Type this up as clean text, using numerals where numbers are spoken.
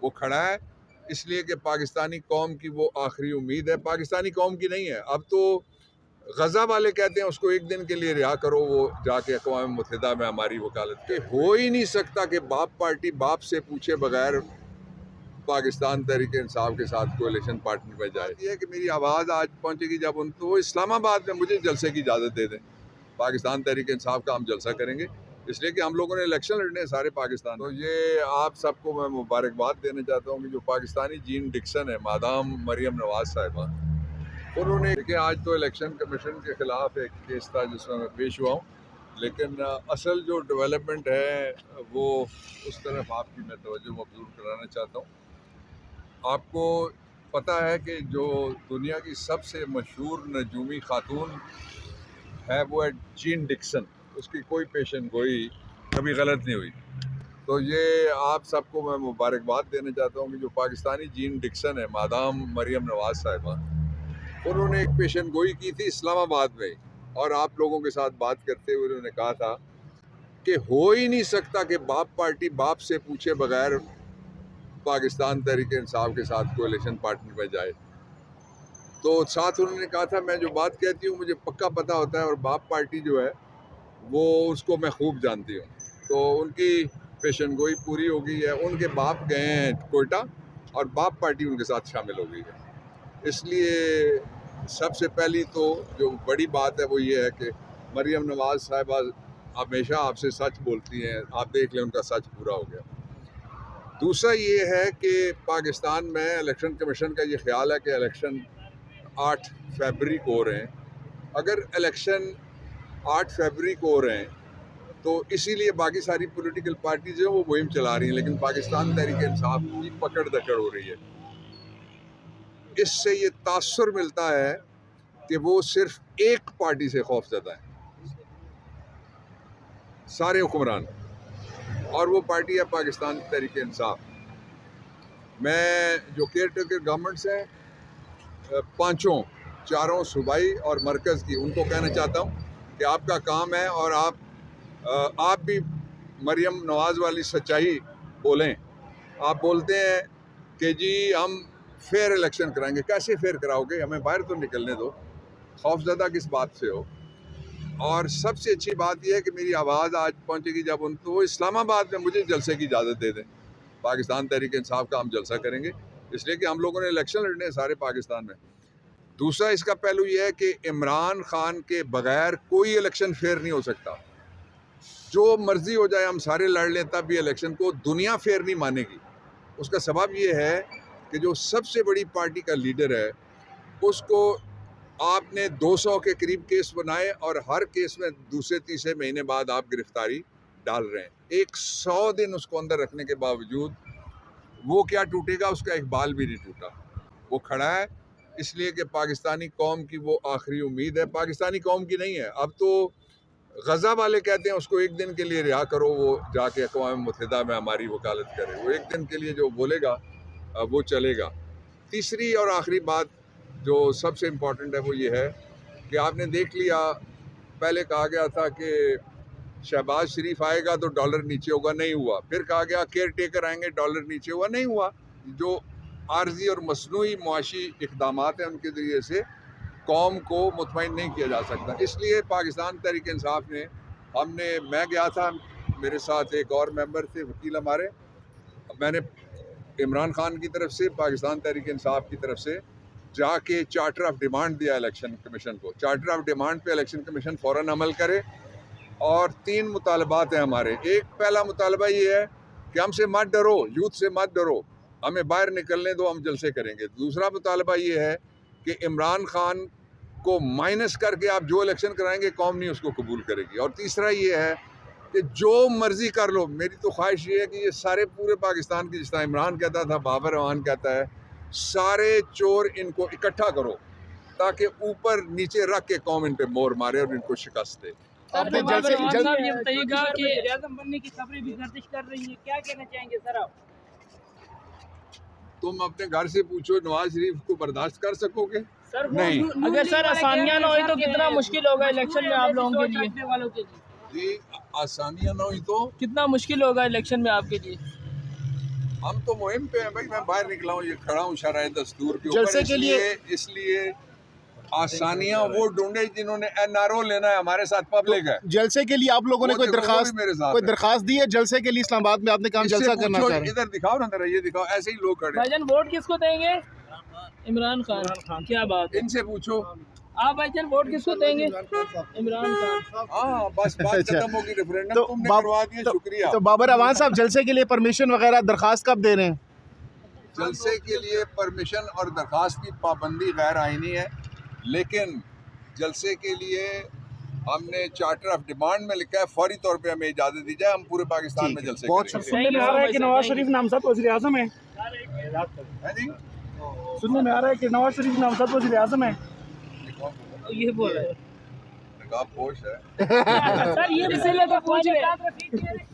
वो खड़ा है इसलिए कि पाकिस्तानी कौम की वो आखिरी उम्मीद है, पाकिस्तानी कौम की नहीं है। अब तो गजा वाले कहते हैं उसको एक दिन के लिए रिहा करो, वो जाके अक़वाम मुत्तहिदा में हमारी वकालत के। हो ही नहीं सकता कि बाप पार्टी बाप से पूछे बगैर पाकिस्तान तहरीक इंसाफ के साथ कोalition पार्टनर में जाए। ये है कि मेरी आवाज़ आज पहुंचेगी जब उन तो इस्लामाबाद में मुझे जलसे की इजाज़त दे दें, पाकिस्तान तहरीक इंसाफ का हम जलसा करेंगे, इसलिए कि हम लोगों ने इलेक्शन लड़ने हैं सारे पाकिस्तान। तो ये आप सबको मैं मुबारकबाद देना चाहता हूँ कि जो पाकिस्तानी जीन डिक्सन है, मादाम मरियम नवाज साहिबा, उन्होंने देखिए आज तो इलेक्शन कमीशन के ख़िलाफ़ एक केस था जिसमें मैं पेश हुआ हूँ, लेकिन असल जो डेवलपमेंट है वो उस तरफ आपकी मैं तवज्जो मबज़ूल कराना चाहता हूँ। आपको पता है कि जो दुनिया की सबसे मशहूर नजूमी खातून है वो है जीन डिक्सन, उसकी कोई पेशन गोई कभी गलत नहीं हुई। तो ये आप सबको मैं मुबारकबाद देना चाहता हूँ कि जो पाकिस्तानी जीन डिक्सन है, मादाम मरियम नवाज साहिबा, उन्होंने एक पेशन गोई की थी इस्लामाबाद में, और आप लोगों के साथ बात करते हुए उन्होंने कहा था कि हो ही नहीं सकता कि बाप पार्टी बाप से पूछे बगैर पाकिस्तान तहरीक इंसाफ के साथ कोalition पार्टनर में जाए। तो साथ उन्होंने कहा था मैं जो बात कहती हूँ मुझे पक्का पता होता है, और बाप पार्टी जो है वो उसको मैं खूब जानती हूँ। तो उनकी पेशन गोई पूरी हो गई है, उनके बाप गए हैं कोयटा और बाप पार्टी उनके साथ शामिल हो गई है। इसलिए सबसे पहली तो जो बड़ी बात है वो ये है कि मरियम नवाज साहिबा हमेशा आपसे सच बोलती हैं, आप देख लें उनका सच पूरा हो गया। दूसरा ये है कि पाकिस्तान में इलेक्शन कमीशन का ये ख्याल है कि इलेक्शन 8 फरवरी को हो रहे हैं। अगर इलेक्शन 8 फरवरी को हो रहे हैं तो इसीलिए बाकी सारी पॉलिटिकल पार्टीज हैं वो मुहिम चला रही हैं, लेकिन पाकिस्तान तहरीक इंसाफ की पकड़ दकड़ हो रही है। इससे ये तासुर मिलता है कि वो सिर्फ एक पार्टी से खौफजदा है, सारे हुक्मरान, और वो पार्टी है पाकिस्तान तहरीक इंसाफ। मैं जो केयर टेकर गवर्नमेंट्स हैं पांचों, चारों सूबाई और मरकज़ की, उनको कहना चाहता हूँ कि आपका काम है, और आप भी मरियम नवाज वाली सच्चाई बोलें। आप बोलते हैं कि जी हम फेयर इलेक्शन कराएंगे, कैसे फेयर कराओगे, हमें बाहर तो निकलने दो, खौफजदा किस बात से हो। और सबसे अच्छी बात यह है कि मेरी आवाज़ आज पहुंचेगी जब उन तो इस्लामाबाद में मुझे जलसे की इजाज़त दे दें, पाकिस्तान तहरीक इंसाफ का हम जलसा करेंगे, इसलिए कि हम लोगों ने इलेक्शन लड़ने हैं सारे पाकिस्तान में। दूसरा इसका पहलू यह है कि इमरान खान के बगैर कोई इलेक्शन फेयर नहीं हो सकता। जो मर्जी हो जाए हम सारे लड़ लें तब भी इलेक्शन को दुनिया फेयर नहीं मानेगी। उसका सबब यह है कि जो सबसे बड़ी पार्टी का लीडर है उसको आपने 200 के करीब केस बनाए, और हर केस में दूसरे तीसरे महीने बाद आप गिरफ्तारी डाल रहे हैं। 100 दिन उसको अंदर रखने के बावजूद वो क्या टूटेगा, उसका एक बाल भी नहीं टूटा। वो खड़ा है इसलिए कि पाकिस्तानी कौम की वो आखिरी उम्मीद है, पाकिस्तानी कौम की नहीं है। अब तो गजा वाले कहते हैं उसको एक दिन के लिए रिहा करो, वो जाके अक़वाम मुत्तहिदा में हमारी वकालत करे। वो एक दिन के लिए जो बोलेगा वो चलेगा। तीसरी और आखिरी बात जो सबसे इम्पोर्टेंट है वो ये है कि आपने देख लिया, पहले कहा गया था कि शहबाज शरीफ आएगा तो डॉलर नीचे होगा, नहीं हुआ। फिर कहा गया केयर टेकर आएंगे, डॉलर नीचे हुआ, नहीं हुआ। जो आर्जी और मसनूई मुआशी इक़दामात हैं उनके ज़रिए से कौम को मुतमईन नहीं किया जा सकता। इसलिए पाकिस्तान तहरीक इंसाफ ने मैं गया था, मेरे साथ एक और मेंबर थे वकील हमारे, मैंने इमरान खान की तरफ से, पाकिस्तान तहरीक इंसाफ की तरफ से जाके चार्टर ऑफ डिमांड दिया इलेक्शन कमीशन को। चार्टर ऑफ डिमांड पे इलेक्शन कमीशन फ़ौरन अमल करे, और 3 मुतालबात हैं हमारे। एक पहला मुतालबा ये है कि हमसे मत डरो, यूथ से मत डरो, हमें बाहर निकलने दो, हम जलसे करेंगे। दूसरा मुतालबा ये है कि इमरान खान को माइनस करके आप जो इलेक्शन कराएंगे कौम नहीं उसको कबूल करेगी। और तीसरा ये है कि जो मर्जी कर लो, मेरी तो ख्वाहिश ये है कि ये सारे पूरे पाकिस्तान की, जिस तरह इमरान कहता था, बाबर रहमान कहता है, सारे चोर इनको इकट्ठा करो ताकि ऊपर नीचे रख के कौम इन पे मोर मारे और इनको शिकस्त दे। आपने जल्द ये बताइएगा कि वज़ीर-ए-आज़म बनने की खबरें भी गर्दिश कर रही हैं, क्या कहना चाहेंगे सर आप? तुम अपने घर से पूछो नवाज शरीफ को बर्दाश्त कर सकोगे? सर नहीं। अगर सर आसानियां ना हुई तो कितना मुश्किल होगा इलेक्शन में आप लोगों के लिए? जी आसानियां ना हुई तो कितना मुश्किल होगा इलेक्शन में आपके लिए? हम तो मुहिम पे हैं भाई, मैं बाहर निकला हूँ, ये खड़ा हूँ शरह दस्तूर के ऊपर, जलसे के लिए इसलिए आसानियां वो ढूंढे जिन्होंने एनआरओ लेना है, हमारे साथ पब्लिक है। जलसे के लिए आप लोगों ने वो कोई देखो, वो दरखास्त भी मेरे साथ कोई है। दरखास्त दी है जलसे के लिए? इस्लामाबाद में आपने कहा हम इससे जलसा करना पूछो, चाह रहे हैं। इधर दिखाओ ना जरा, ये दिखाओ, ऐसे ही लोग खड़े हैं। भाईजान वोट किसको देंगे? इमरान खान। क्या बात है, इनसे पूछो। आप भाईजान वोट किसको देंगे? इमरान खान। हाँ बस बात अच्छा। खत्म होगी, रेफरेंडम तो तुमने बाब- करवा दिया, शुक्रिया। तो बाबर अवान साहब जलसे के लिए परमिशन वगैरह दरखास्त कब दे रहे हैं? जलसे के लिए परमिशन और दरखास्त की पाबंदी गैर आईनी है, लेकिन जलसे के लिए हमने चार्टर ऑफ डिमांड में लिखा है फौरी तौर पे हमें इजाजत दी जाए, हम पूरे पाकिस्तान में जलसे बहुत करेंगे। सुनने में आ रहा है कि नवाज शरीफ नामजद वज़ीर आज़म है। है जी? सुनने में आ रहा है कि नवाज शरीफ नामजद वज़ीर आज़म है। ये कौन बोल रहा है? ये बोल रहे नकाब पोश है। सर, ये इसीलिए तो पूछ रहे हैं।